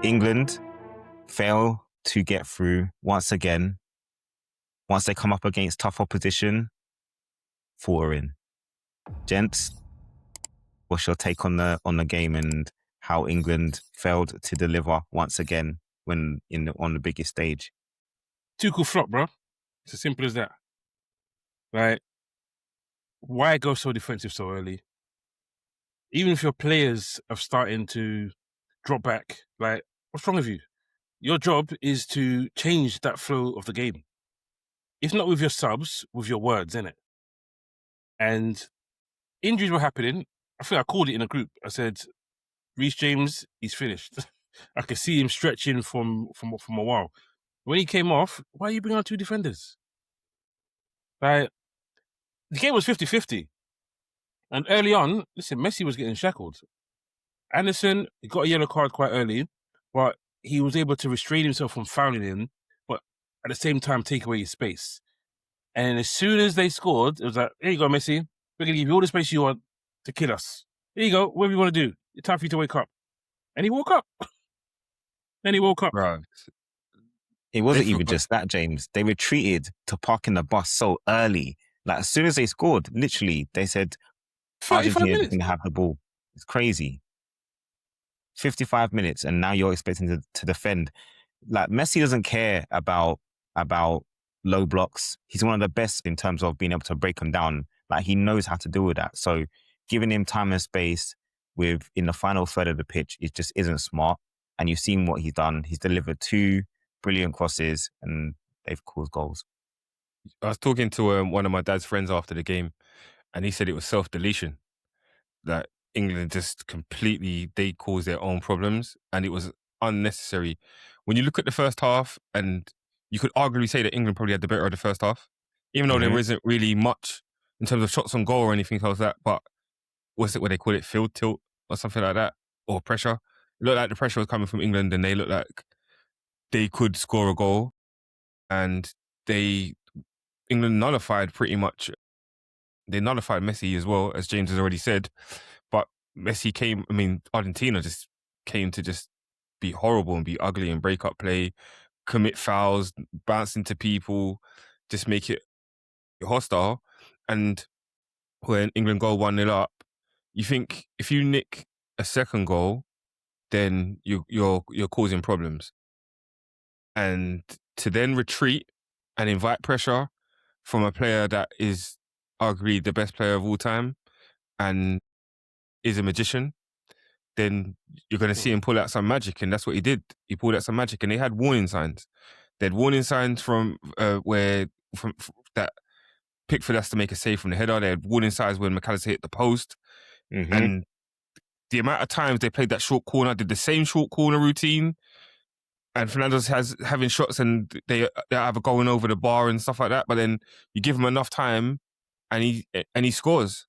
England fail to get through once again. Once they come up against tough opposition, 4 in. Gents, what's your take on the game and how England failed to deliver once again when on the biggest stage? Tuchel flop, bro. It's as simple as that. Like, why go so defensive so early? Even if your players are starting to drop back, like, what's wrong with you? Your job is to change that flow of the game. If not with your subs, with your words, innit? And injuries were happening. I think I called it in a group. I said, Reece James, he's finished. I could see him stretching from a while. When he came off, why are you bringing on 2 defenders? Like, the game was 50-50. And early on, listen, Messi was getting shackled. Anderson, he got a yellow card quite early, but he was able to restrain himself from fouling him, but at the same time take away his space. And as soon as they scored, it was like, here you go, Messi. We're going to give you all the space you want to kill us. Here you go. Whatever you want to do. It's time for you to wake up. And he woke up. Bro, it wasn't even just that, James. They retreated to parking the bus so early. Like, as soon as they scored, literally, they said, Argentina didn't have the ball. It's crazy. 55 minutes, and now you're expecting to defend. Like, Messi doesn't care about low blocks. He's one of the best in terms of being able to break them down. Like, he knows how to deal with that. So giving him time and space in the final third of the pitch, it just isn't smart. And you've seen what he's done. He's delivered 2 brilliant crosses and they've caused goals. I was talking to one of my dad's friends after the game, and he said it was self-deletion. That England just completely, they caused their own problems, and it was unnecessary. When you look at the first half, and you could arguably say that England probably had the better of the first half, even though there isn't really much in terms of shots on goal or anything like that, but what's it where they call it, field tilt or something like that, or pressure? It looked like the pressure was coming from England, and they looked like they could score a goal, and England nullified pretty much. They nullified Messi as well, as James has already said. But Argentina just came to just be horrible and be ugly and break up play, commit fouls, bounce into people, just make it hostile. And when England go 1-0 up, you think if you nick a second goal, then you're causing problems. And to then retreat and invite pressure from a player that is arguably the best player of all time and is a magician, then you're going to see him pull out some magic, and that's what he did. He pulled out some magic, and they had warning signs. They had warning signs from that Pickford has to make a save from the header. They had warning signs when McAllister hit the post, and the amount of times they played that short corner, did the same short corner routine, and Fernandez having shots, and they're either going over the bar and stuff like that. But then you give him enough time, and he scores.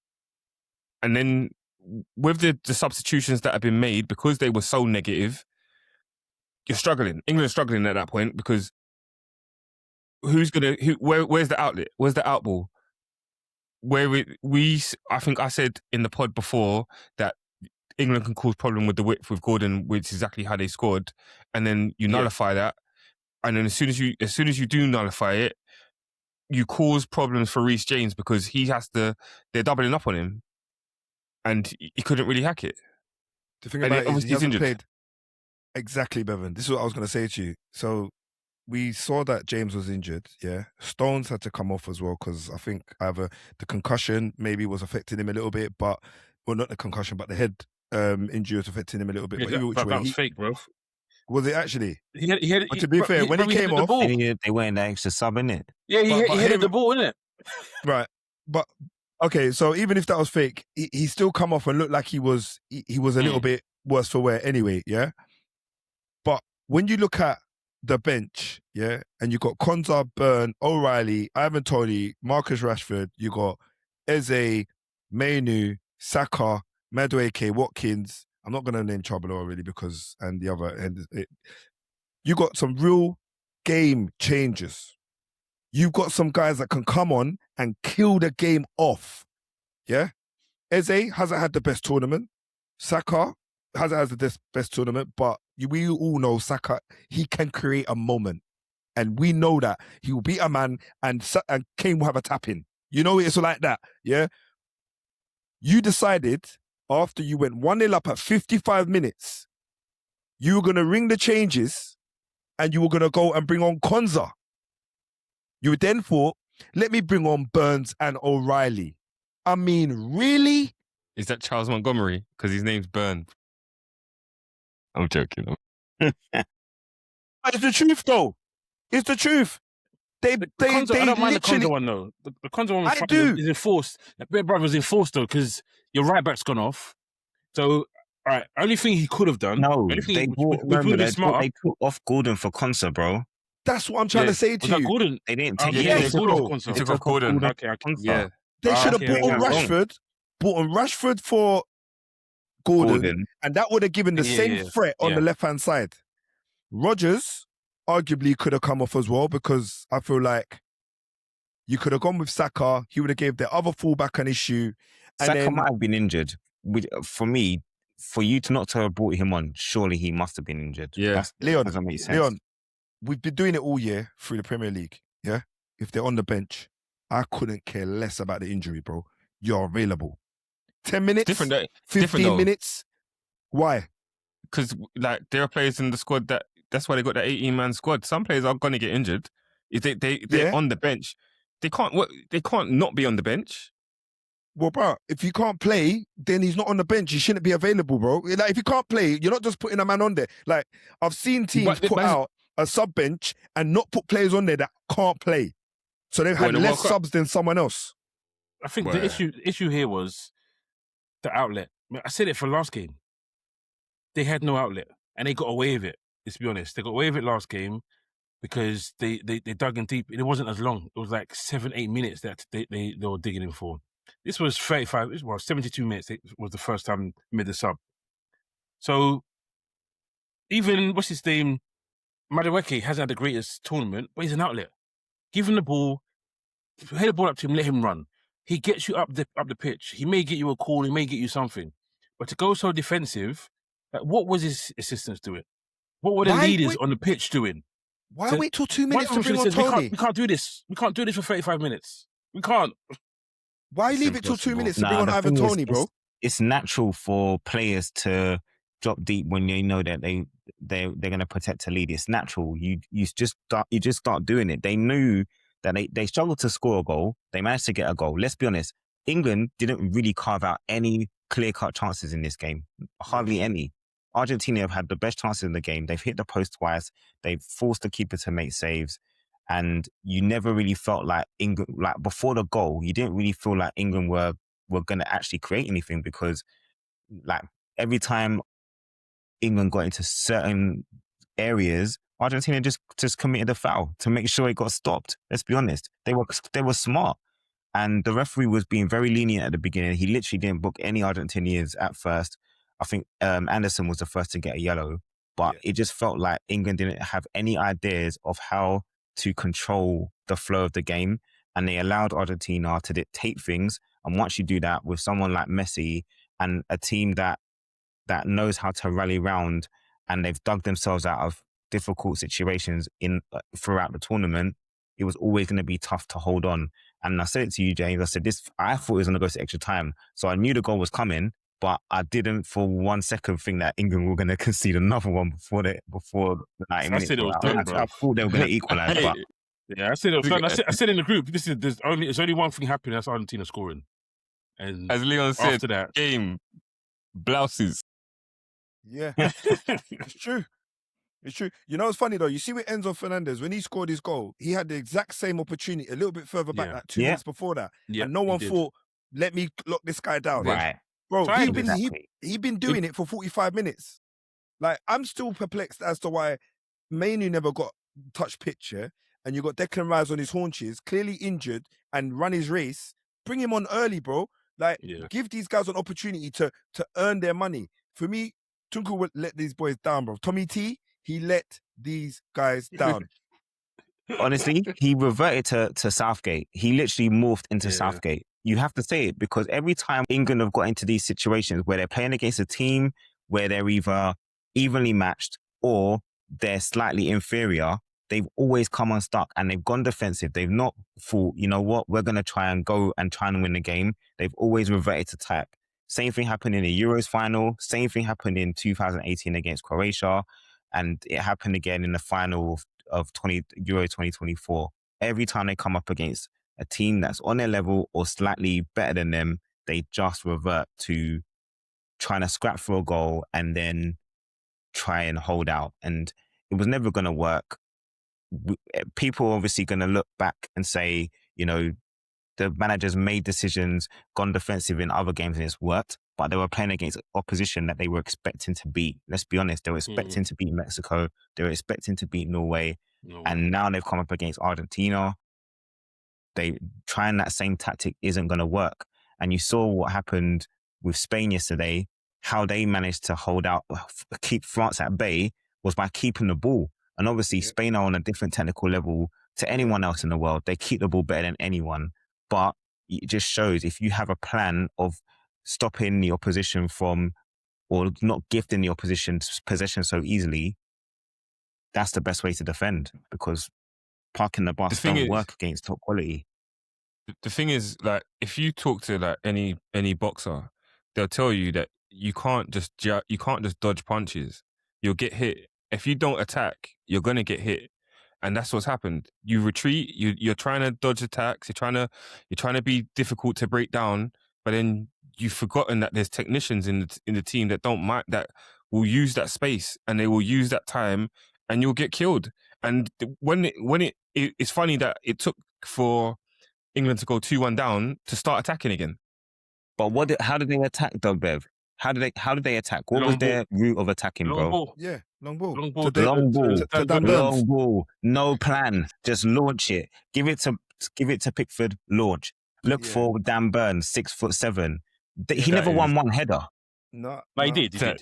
And then with the substitutions that have been made, because they were so negative, you're struggling. England's struggling at that point because where's the outlet? Where's the outball? I think I said in the pod before that England can cause problem with the width with Gordon, which is exactly how they scored, and then you nullify that, and then as soon as you do nullify it, you cause problems for Reece James because they're doubling up on him, and he couldn't really hack it. The thing about it is he hasn't played exactly, Bevan. This is what I was going to say to you. So we saw that James was injured. Yeah, Stones had to come off as well because I think either the concussion maybe was affecting him a little bit, but not the concussion, but the head injury was affecting him a little bit. Yeah, that was fake, bro. Was it actually? But to be fair, when he came off, they weren't the extra sub, innit? Yeah, he hit the ball, innit? Right, but okay. So even if that was fake, he still come off and looked like he was a little bit worse for wear anyway. Yeah, but when you look at the bench, yeah, and you got Konza, Byrne, O'Reilly, Ivan Toney, Marcus Rashford, you got Eze, Mainu, Saka, Madueke, Watkins. I'm not going to name Chabalo already and the other end. You got some real game changers. You've got some guys that can come on and kill the game off. Yeah? Eze hasn't had the best tournament. Saka, hasn't had the best tournament, but we all know Saka, he can create a moment. And we know that he will beat a man and Kane will have a tap in. You know, it's like that, yeah? You decided after you went 1-0 up at 55 minutes, you were going to ring the changes and you were going to go and bring on Konza. You then thought, let me bring on Burns and O'Reilly. I mean, really? Is that Charles Montgomery? Because his name's Burns. I'm joking. It's the truth, though. It's the truth. I don't mind the Konza one, though. The Konza one is enforced. That bit brother was enforced, though, because your right back's gone off. So, all right, only thing he could have done. They took off Gordon for Konza, bro. That's what I'm trying to say to you. Gordon? They didn't take He took off Gordon. Yeah. They should have bought on Rashford for Gordon, and that would have given the same threat on the left-hand side. Rodgers arguably could have come off as well, because I feel like you could have gone with Saka. He would have gave the other fullback an issue. Saka might have been injured. For me, for you to not to have brought him on, surely he must have been injured. Yeah. Leon, doesn't make sense. Leon, we've been doing it all year through the Premier League, yeah? If they're on the bench, I couldn't care less about the injury, bro. You're available. 10 minutes? 15 minutes? Why? Because like there are players in the squad that's why they got that 18-man squad. Some players are gonna get injured. If they're on the bench, they can't not be on the bench. Well, bro, if you can't play, then he's not on the bench. He shouldn't be available, bro. Like, if you can't play, you're not just putting a man on there. Like, I've seen teams put out a sub bench and not put players on there that can't play. So they've had less subs than someone else. I think the issue here was the outlet. I said it for last game. They had no outlet, and they got away with it. Let's be honest. They got away with it last game because they dug in deep. It wasn't as long. It was like 7-8 minutes that they were digging in for. This was 72 minutes. It was the first time mid the sub. So even, what's his name, Madueke hasn't had the greatest tournament, but he's an outlet. Give him the ball, head the ball up to him, let him run. He gets you up the pitch. He may get you a call, he may get you something. But to go so defensive, like, what was his assistants doing? What were the leaders on the pitch doing? Why wait till 2 minutes to bring on Tony? We can't do this. We can't do this for 35 minutes. We can't. Why leave it till 2 minutes to bring on Ivan Toney, bro? It's natural for players to drop deep when you know that they're going to protect a lead. It's natural. You just start doing it. They knew that they struggled to score a goal. They managed to get a goal. Let's be honest. England didn't really carve out any clear-cut chances in this game. Hardly any. Argentina have had the best chances in the game. They've hit the post twice. They've forced the keeper to make saves. And you never really felt like England, like before the goal, you didn't really feel like England were going to actually create anything, because like every time England got into certain areas, Argentina just committed a foul to make sure it got stopped. Let's be honest. They were smart. And the referee was being very lenient at the beginning. He literally didn't book any Argentinians at first. I think Anderson was the first to get a yellow, but it just felt like England didn't have any ideas of how to control the flow of the game, and they allowed Argentina to dictate things. And once you do that with someone like Messi and a team that knows how to rally round, and they've dug themselves out of difficult situations throughout the tournament, it was always going to be tough to hold on. And I said it to you, James. I said I thought it was going to go to extra time, so I knew the goal was coming, but I didn't for 1 second think that England were going to concede another one before the 90 minutes. I thought they were going to equalise. But yeah, I said it was done. I said in the group, there's only one thing happening, that's Argentina scoring. And as Leon said, after that, game blouses. Yeah, it's true. It's true. You know, it's funny though. You see with Enzo Fernandez, when he scored his goal, he had the exact same opportunity a little bit further back, like 2 minutes before that, and no one thought, "Let me lock this guy down." Right. Bro, he's been doing it for 45 minutes. Like, I'm still perplexed as to why Mainu never got touch pitch, and you got Declan Rice on his haunches, clearly injured, and run his race. Bring him on early, bro. Like, give these guys an opportunity to earn their money. For me, Tuchel would let these boys down, bro. Tommy T, he let these guys down. Honestly, he reverted to Southgate. He literally morphed into Southgate. You have to say it, because every time England have got into these situations where they're playing against a team where they're either evenly matched or they're slightly inferior, they've always come unstuck and they've gone defensive. They've not thought, you know what, we're going to try and win the game. They've always reverted to attack. Same thing happened in the Euros final. Same thing happened in 2018 against Croatia. And it happened again in the final of Euro 2024. Every time they come up against a team that's on their level or slightly better than them, they just revert to trying to scrap for a goal and then try and hold out. And it was never going to work. People are obviously going to look back and say, you know, the managers made decisions, gone defensive in other games and it's worked, but they were playing against opposition that they were expecting to beat. Let's be honest, they were expecting to beat Mexico, they were expecting to beat Norway, and now they've come up against Argentina. They trying that same tactic isn't going to work. And you saw what happened with Spain yesterday, how they managed to hold out, keep France at bay was by keeping the ball. And obviously Spain are on a different technical level to anyone else in the world. They keep the ball better than anyone. But it just shows if you have a plan of stopping the opposition from, or not gifting the opposition possession so easily, that's the best way to defend, because parking the bus don't work against top quality. The thing is, like, if you talk to like any boxer, they'll tell you that you can't just dodge punches. You'll get hit. If you don't attack, you're gonna get hit. And that's what's happened. You retreat. You're trying to dodge attacks. You're trying to be difficult to break down. But then you've forgotten that there's technicians in the team that don't mind, that will use that space and they will use that time, and you'll get killed. And it's funny that it took for England to go 2-1 down to start attacking again. But how did they attack, though, Bev? How did they attack? What was their route of attacking, bro? Ball. Yeah, long ball. Long ball. No plan. Just launch it. Give it to Pickford. Launch. Look for Dan Burns, 6'7". He never won one header. No, he did. He won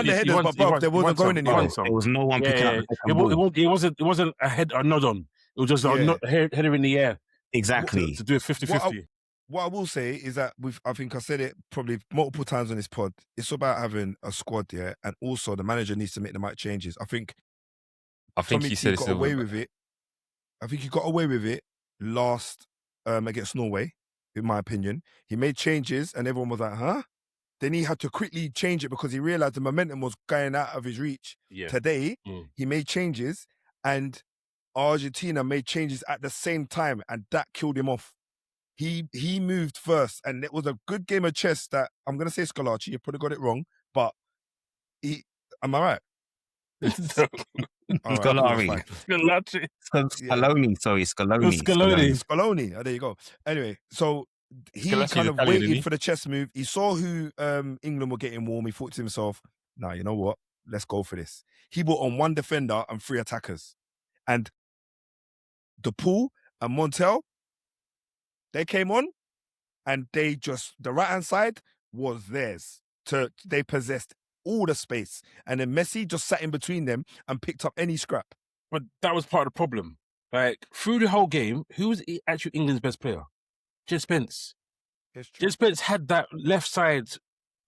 the headers, but there wasn't going anywhere. There was no one picking up the ball. It wasn't a nod on. It was just a header in the air. Exactly. To do it 50-50. What I will say is that I think I said it probably multiple times on this pod. It's about having a squad, and also the manager needs to make the right changes. I think he said got away with it. I think he got away with it last against Norway, in my opinion. He made changes and everyone was like, huh? Then he had to quickly change it because he realized the momentum was going out of his reach. Yeah. Today, he made changes and Argentina made changes at the same time, and that killed him off. He moved first, and it was a good game of chess that I'm going to say Scalacci. You probably got it wrong, but am I right? Scaloni. Scaloni. Oh, there you go. Anyway, so he kind of waited for the chess move. He saw who England were getting warm. He thought to himself, nah, you know what? Let's go for this. He brought on one defender and 3 attackers. And DePaul and Montel, they came on and the right-hand side was theirs. They possessed all the space. And then Messi just sat in between them and picked up any scrap. But that was part of the problem. Like, through the whole game, who was actually England's best player? Jed Spence. Jed Spence had that left side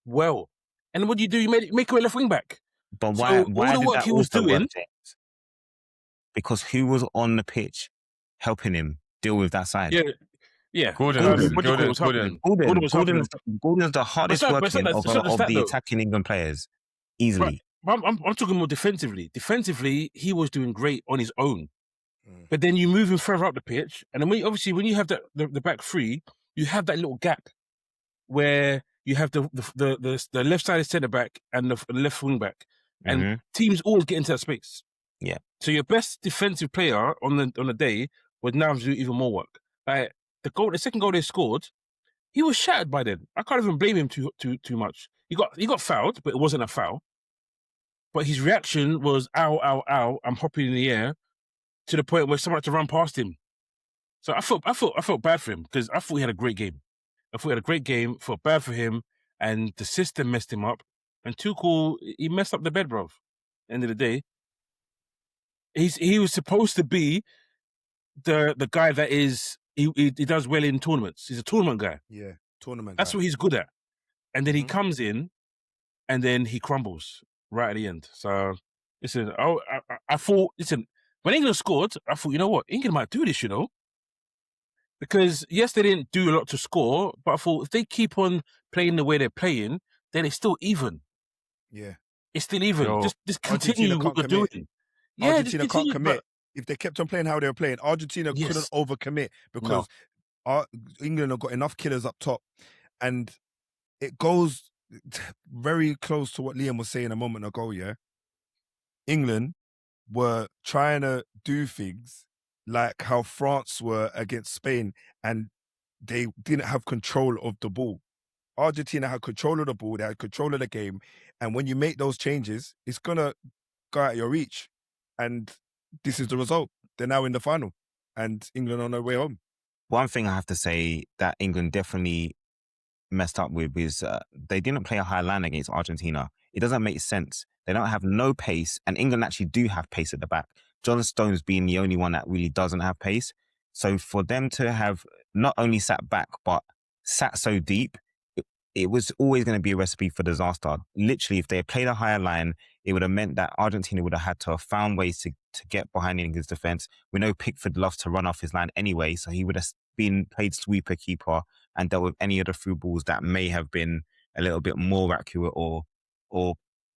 well. And what do? You make him a left wing back. But why did that he was doing? Work, James? Because who was on the pitch helping him deal with that side? Yeah. Gordon's the hardest working of the attacking England players, easily. But I'm talking more defensively. Defensively, he was doing great on his own. But then you move him further up the pitch, and then when you have the back three, you have that little gap where you have the left side centre back and the left wing back, and teams always get into that space. Yeah. So your best defensive player on the day would now have to do even more work. Like the second goal they scored, he was shattered by then. I can't even blame him too much. He got fouled, but it wasn't a foul. But his reaction was ow, ow, ow, I'm hopping in the air, to the point where someone had to run past him. So I felt bad for him because I thought he had a great game. Felt bad for him, and the system messed him up. And Tuchel, he messed up the bed, bro. End of the day, he was supposed to be the guy that is he does well in tournaments. He's a tournament guy. Yeah, tournament. That's what he's good at. And then he comes in and then he crumbles right at the end. So, listen, I thought, when England scored, I thought, you know what, England might do this, because yes, they didn't do a lot to score, but I thought if they keep on playing the way they're playing, then it's still even. Yeah. It's still even. Yo, Just continue what you're doing. Yeah, Argentina just can't continue. commit. If they kept on playing how they were playing, Argentina couldn't overcommit because England have got enough killers up top. And it goes very close to what Liam was saying a moment ago, yeah? England were trying to do things like how France were against Spain, and they didn't have control of the ball. Argentina had control of the ball, they had control of the game, and when you make those changes, it's going to go out of your reach. And this is the result. They're now in the final, and England on their way home. One thing I have to say that England definitely messed up with is they didn't play a high line against Argentina. It doesn't make sense. They don't have no pace, and England actually do have pace at the back. John Stones being the only one that really doesn't have pace. So for them to have not only sat back, but sat so deep, it was always going to be a recipe for disaster. Literally, if they had played a higher line, it would have meant that Argentina would have had to have found ways to get behind England's defence. We know Pickford loves to run off his line anyway, so he would have played sweeper keeper and dealt with any other through balls that may have been a little bit more accurate or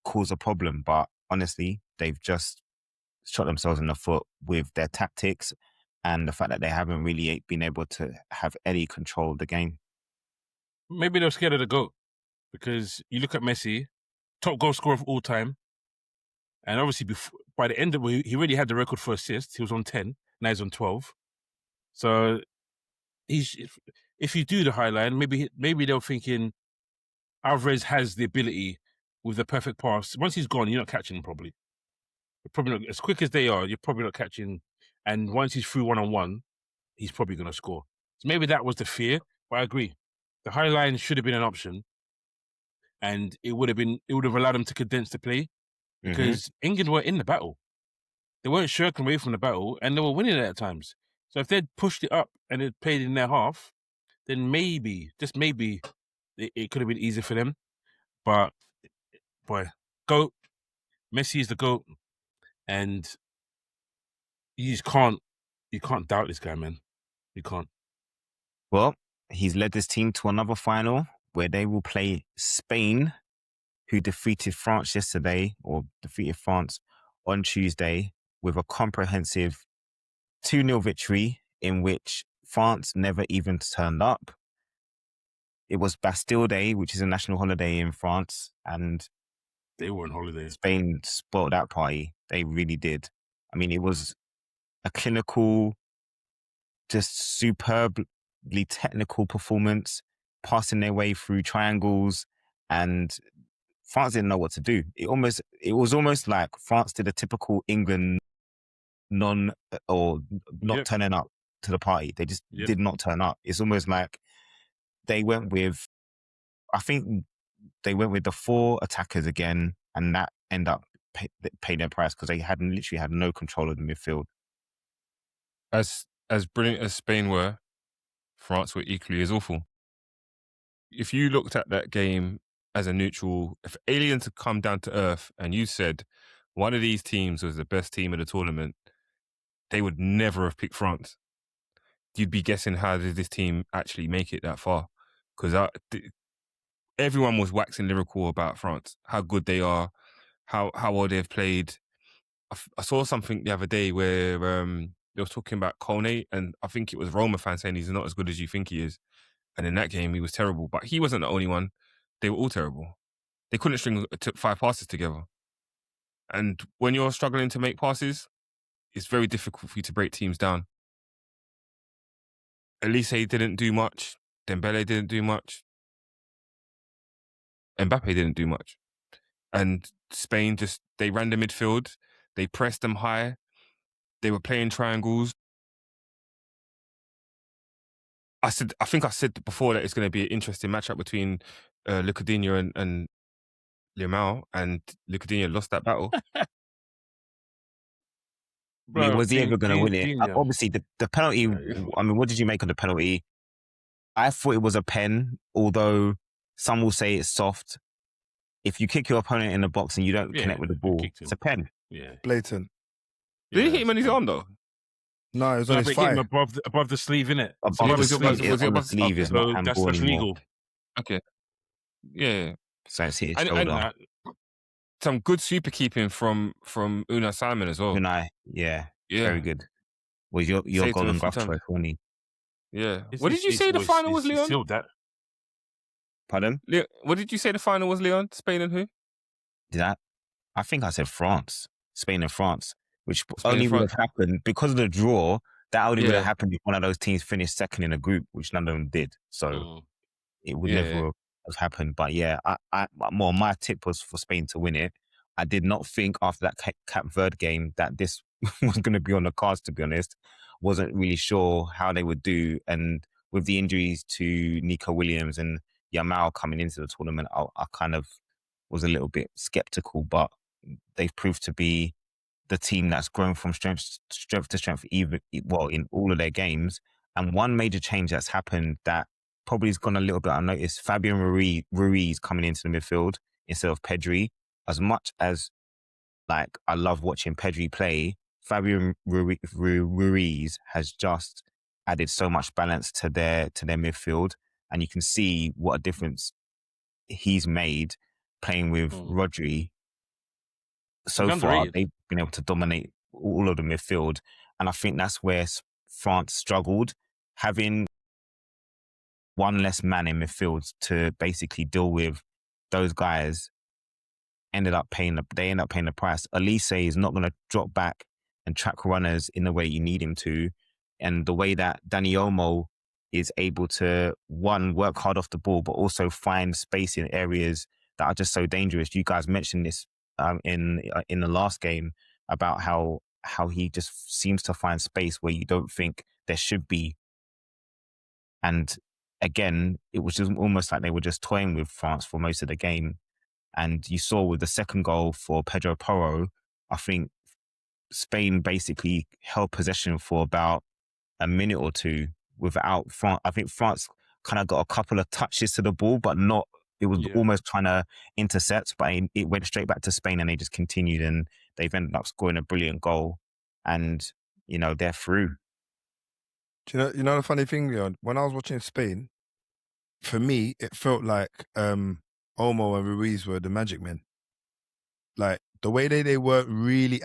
cause a problem. But honestly, they've just shot themselves in the foot with their tactics and the fact that they haven't really been able to have any control of the game. Maybe they're scared of the GOAT, because you look at Messi, top goal scorer of all time, and obviously by the end of it, he already had the record for assists. He was on 10, now he's on 12. So if you do the high line, maybe they're thinking Alvarez has the ability with the perfect pass. Once he's gone, you're not catching him probably. You're probably not, as quick as they are, you're probably not catching. And once he's through one-on-one, he's probably going to score. So maybe that was the fear, but I agree. The high line should have been an option, and it would have allowed them to condense the play, because England were in the battle. They weren't shirking away from the battle, and they were winning it at times. So if they'd pushed it up and they'd played in their half, then maybe, just maybe, it could have been easier for them. But boy, GOAT, Messi is the GOAT, and you can't doubt this guy, man. You can't. Well, he's led this team to another final where they will play Spain, who defeated France yesterday, or defeated France on Tuesday, with a comprehensive 2-0 victory in which France never even turned up. It was Bastille Day, which is a national holiday in France, and they were on holiday. Spain spoiled that party. They really did. I mean, it was a clinical, just superbly technical performance, passing their way through triangles, and France didn't know what to do. It was almost like France did a typical England not turning up to the party. They just did not turn up. It's almost like they went with the 4 attackers again, and that ended up paying their price because they literally had no control of the midfield. As brilliant as Spain were, France were equally as awful. If you looked at that game as a neutral, if aliens had come down to Earth and you said one of these teams was the best team of the tournament, they would never have picked France. You'd be guessing, how did this team actually make it that far? Because everyone was waxing lyrical about France, how good they are, how well they've played. I saw something the other day where they were talking about Kone, and I think it was Roma fans saying he's not as good as you think he is. And in that game, he was terrible. But he wasn't the only one. They were all terrible. They couldn't string 5 passes together. And when you're struggling to make passes, it's very difficult for you to break teams down. Elise didn't do much. Dembele didn't do much. Mbappe didn't do much. And Spain they ran the midfield. They pressed them high. They were playing triangles. I think I said before that it's going to be an interesting matchup between Digne and Yamal, and Digne lost that battle. Bro, I mean, was he ever going to win it? Obviously, the penalty, I mean, what did you make of the penalty? I thought it was a pen, although some will say it's soft. if you kick your opponent in the box and you don't Yeah, connect with the you ball, kicked it's him. a pen. Yeah. Blatant. Did he hit him on his arm though? No, it was No, on but his hit him thigh. above the sleeve, innit? Above Yeah, the was it sleeve, was it on the above- sleeve okay. is not So handball that's anymore. legal. Okay. Yeah. So it's hit his And shoulder. Nah, some good super keeping from Unai Simon as well. Unai, yeah, Yeah. very good. Was your Saved him a golden few glove times. trophy, wasn't he? Yeah. it's- What did you it's- say the it's- final was, it's Leon? Still that. Pardon? What did you say the final was, Leon? Spain and who? Did I think I said France, Spain and France, which Spain only and would have France. happened because of the draw. That only would Yeah. have happened if one of those teams finished second in a group, which none of them did. So it would Yeah. never have happened. But yeah, my tip was for Spain to win it. I did not think after that Cape Verde game that this was going to be on the cards, to be honest. Wasn't really sure how they would do. And with the injuries to Nico Williams and Yamal coming into the tournament, I kind of was a little bit skeptical, but they've proved to be the team that's grown from strength to strength, even in all of their games. And one major change that's happened that probably has gone a little bit unnoticed: Fabian Ruiz coming into the midfield instead of Pedri. As much as like I love watching Pedri play, Fabian Ruiz has just added so much balance to their midfield, and you can see what a difference he's made playing with Rodri. So He's far, underrated. they've been able to dominate all of the midfield, and I think that's where France struggled, having one less man in midfield to basically deal with those guys. They end up paying the price. Elise is not going to drop back and track runners in the way you need him to, and the way that Dani Olmo is able to work hard off the ball, but also find space in areas that are just so dangerous. You guys mentioned this in the last game about how he just seems to find space where you don't think there should be. And again, it was just almost like they were just toying with France for most of the game. And you saw with the second goal for Pedro Porro, I think Spain basically held possession for about a minute or two without France. I think France kind of got a couple of touches to the ball, but not. It was almost trying to intercept, but it went straight back to Spain, and they just continued, and they've ended up scoring a brilliant goal, and they're through. Do you know the funny thing, Leon? When I was watching Spain, for me, it felt like Olmo and Ruiz were the magic men. Like the way they weren't really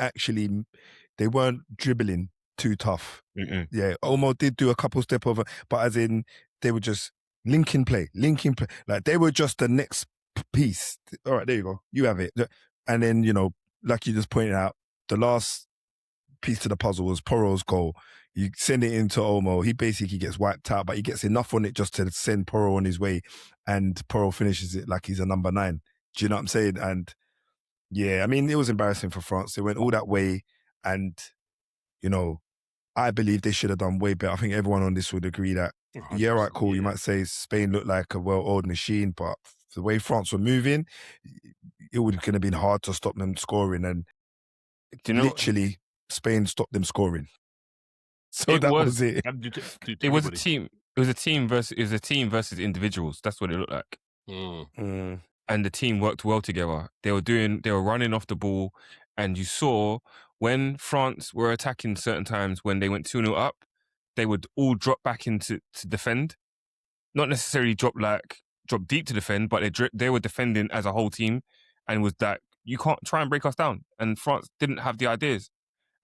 they weren't dribbling too tough. Mm-mm. Yeah, Olmo did do a couple step over, but as in they were just linking play. Like they were just the next piece. All right, there you go. You have it. And then, like you just pointed out, the last piece to the puzzle was Porro's goal. You send it into Olmo, he basically gets wiped out, but he gets enough on it just to send Porro on his way, and Porro finishes it like he's a number 9. Do you know what I'm saying? And yeah, I mean, it was embarrassing for France. They went all that way, and I believe they should have done way better. I think everyone on this would agree that, yeah, right, cool. Yeah. You might say Spain looked like a well-oiled machine, but the way France were moving, it would have been hard to stop them scoring. And literally, Spain stopped them scoring. So that was it. It was a team. It was a team versus individuals. That's what it looked like. And the team worked well together. They were running off the ball, and you saw when France were attacking certain times when they went 2-0 up, they would all drop back into to defend. Not necessarily drop deep to defend, but they were defending as a whole team, and it was that you can't try and break us down. And France didn't have the ideas.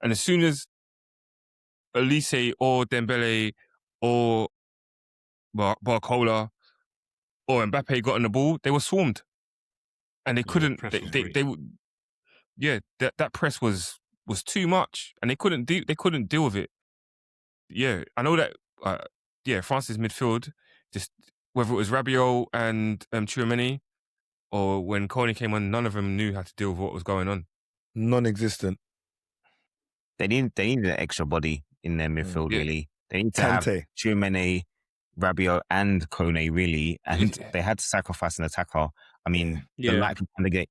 And as soon as Elise or Dembele or Barcola or Mbappe got on the ball, they were swarmed, and they couldn't. That press was too much, and they couldn't deal with it. Yeah, I know that. France's midfield, just whether it was Rabiot and Tchouaméni, or when Kone came on, none of them knew how to deal with what was going on. Non-existent. They needed an extra body in their midfield, really. They need to have Tchouaméni, Rabiot, and Kone, really, and they had to sacrifice an attacker. I mean, the likely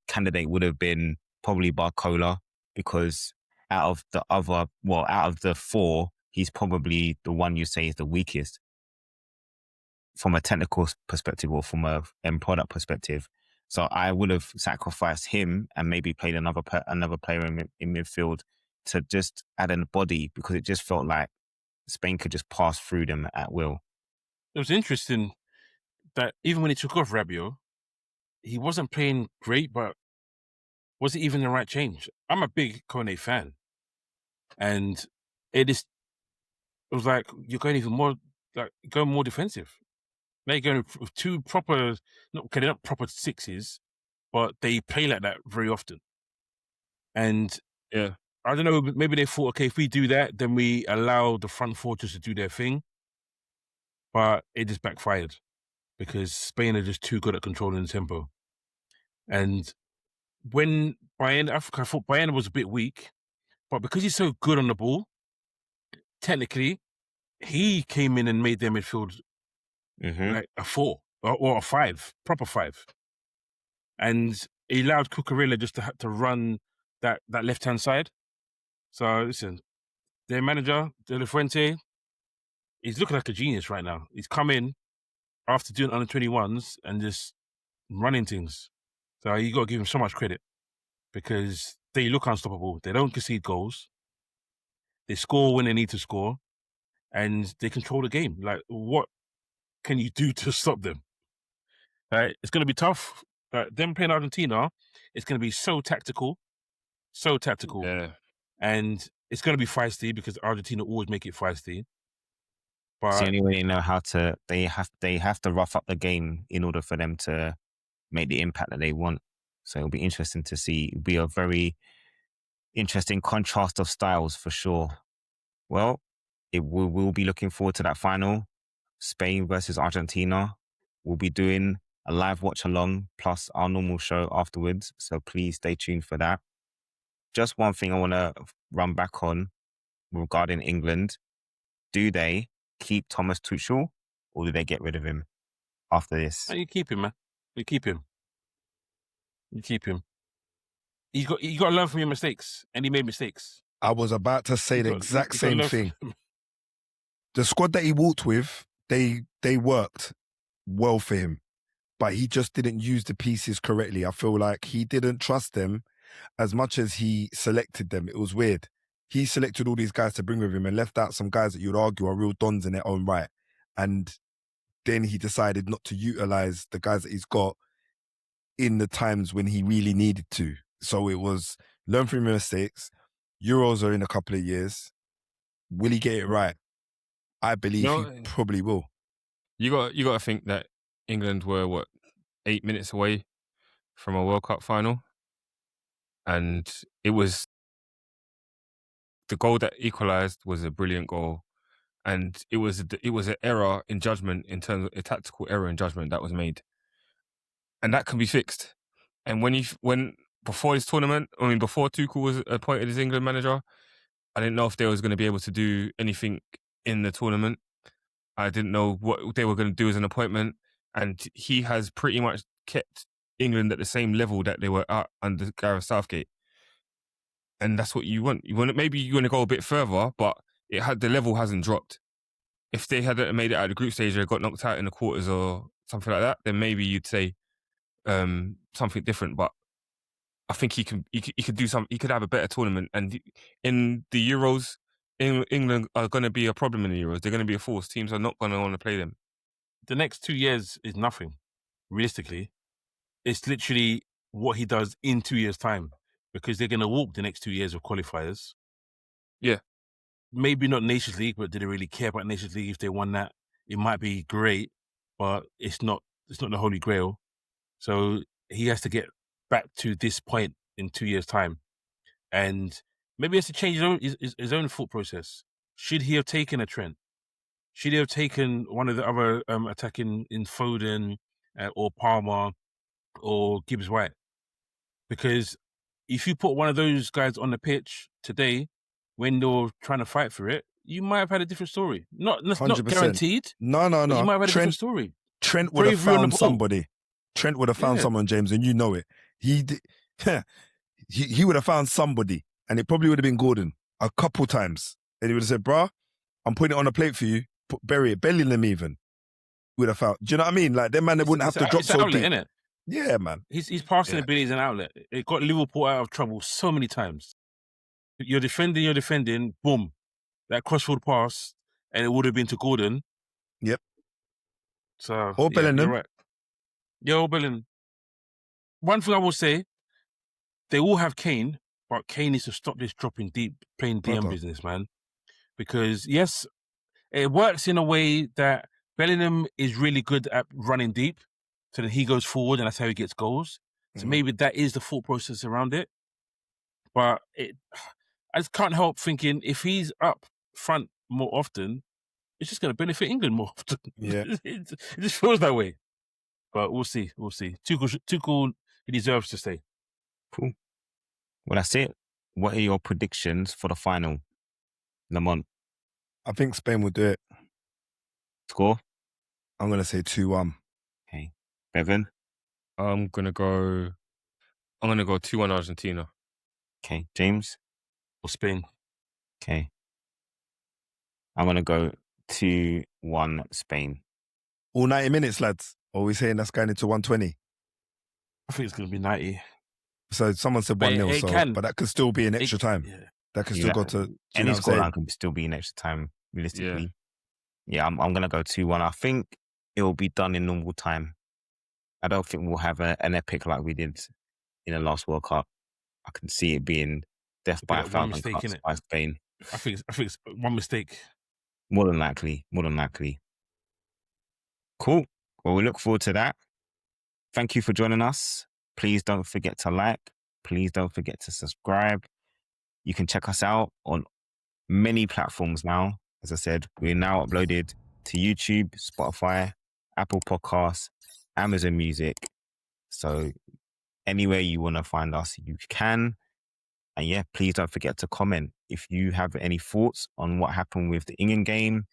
candidate would have been probably Barcola, because out of the 4, he's probably the one you say is the weakest from a technical perspective or from a end product perspective. So I would have sacrificed him and maybe played another player in midfield to just add a body, because it just felt like Spain could just pass through them at will. It was interesting that even when he took off Rabiot, he wasn't playing great, but was it even the right change? I'm a big Kone fan. And it was like, you're going even more, like, going more defensive. Now you're going with two proper, they're not proper sixes, but they play like that very often. And Yeah, I don't know, maybe they thought, okay, if we do that, then we allow the front four just to do their thing. But it just backfired because Spain are just too good at controlling the tempo. And when Bayern, I thought Bayern was a bit weak, but because he's so good on the ball, technically, he came in and made their midfield like a 4 or a 5, proper 5. And he allowed Cucurella just to have to run that left-hand side. So listen, their manager, De La Fuente, he's looking like a genius right now. He's come in after doing under 21s and just running things. So you got to give him so much credit because they look unstoppable. They don't concede goals. They score when they need to score, and they control the game. Like, what can you do to stop them? Right? It's going to be tough. Them playing Argentina, it's going to be so tactical. Yeah. And it's going to be feisty because Argentina always make it feisty. But it's the only way they know how to. They have to rough up the game in order for them to make the impact that they want. So it'll be interesting to see. It'll be a very interesting contrast of styles for sure. Well, we'll be looking forward to that final, Spain versus Argentina. We'll be doing a live watch along plus our normal show afterwards. So please stay tuned for that. Just one thing I want to run back on regarding England. Do they keep Thomas Tuchel or do they get rid of him after this? you keep him, man. You keep him. You got to learn from your mistakes, and he made mistakes. I was about to say the exact same thing. The squad that he walked with, they worked well for him, but he just didn't use the pieces correctly. I feel like he didn't trust them as much as he selected them. It was weird. He selected all these guys to bring with him and left out some guys that you'd argue are real dons in their own right. And then he decided not to utilize the guys that he's got in the times when he really needed to. So it was learn from your mistakes. Euros are in a couple of years. Will he get it right? I believe he probably will. You got to think that England were 8 minutes away from a World Cup final, and it was the goal that equalised was a brilliant goal, and it was an error in judgment in terms of a tactical error in judgment that was made, and that can be fixed. And when before this tournament, before Tuchel was appointed as England manager, I didn't know if they was going to be able to do anything in the tournament. I didn't know what they were going to do as an appointment. And he has pretty much kept England at the same level that they were at under Gareth Southgate. And that's what you want. Maybe you want to go a bit further, but the level hasn't dropped. If they had made it out of the group stage or got knocked out in the quarters or something like that, then maybe you'd say something different. But I think he could do something. He could have a better tournament. And in the Euros, England are going to be a problem in the Euros. They're going to be a force. Teams are not going to want to play them. The next 2 years is nothing, realistically. It's literally what he does in 2 years' time, because they're going to walk the next 2 years of qualifiers. Yeah. Maybe not Nations League, but do they really care about Nations League? If they won that, it might be great, but it's not the Holy Grail. So he has to get back to this point in 2 years' time. And maybe he has to change his own thought process. Should he have taken a Trent? Should he have taken one of the other attacking in Foden or Palmer or Gibbs-White? Because if you put one of those guys on the pitch today, when they're trying to fight for it, you might have had a different story. Not guaranteed. No. You might have had a different story. Trent would have found somebody. Trent would have found someone, James, and you know it. He would have found somebody, and it probably would have been Gordon a couple times. And he would have said, bruh, I'm putting it on a plate for you. Bury it. Bellingham even would have found. Do you know what I mean? Like, them man, they wouldn't have to drop so deep. Innit? Yeah, man. His passing ability is an outlet. It got Liverpool out of trouble so many times. You're defending, boom, that crossfield pass, and it would have been to Gordon. Yep. So, Or Bellingham. you're right. Yo, Bellingham. One thing I will say, they will have Kane, but Kane needs to stop this dropping deep, playing DM business, man. Because, yes, it works in a way that Bellingham is really good at running deep. So then he goes forward and that's how he gets goals. So maybe that is the thought process around it. But I just can't help thinking if he's up front more often, it's just going to benefit England more often. Yeah. It just feels that way. But we'll see. Tuchel, he deserves to stay. Cool. Well, that's it. What are your predictions for the final, Lamont? I think Spain will do it. Score? I'm going to say 2-1. Okay. Bevan? I'm gonna go 2-1 Argentina. Okay. James? Or Spain. Okay. I'm going to go 2-1 Spain. All 90 minutes, lads? Or are we saying that's going into 120? I think it's going to be 90. So someone said 1-0, but that could still be an extra time. Yeah. That could still go to... Any scoreline can still be an extra time, realistically. Yeah, I'm going to go 2-1. I think it will be done in normal time. I don't think we'll have an epic like we did in the last World Cup. I can see it being death by 1,000 cuts by Spain. I think it's one mistake. More than likely. Cool. Well, we look forward to that. Thank you for joining us. Please don't forget to like. Please don't forget to subscribe. You can check us out on many platforms now. As I said, we're now uploaded to YouTube, Spotify, Apple Podcasts, Amazon Music. So anywhere you want to find us, you can. And yeah, please don't forget to comment. If you have any thoughts on what happened with the England game,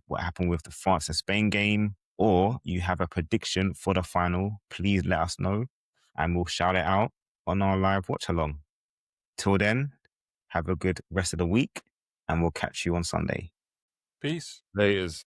what happened with the France and Spain game, or you have a prediction for the final, please let us know and we'll shout it out on our live watch along. Till then, have a good rest of the week and we'll catch you on Sunday. Peace. Laters.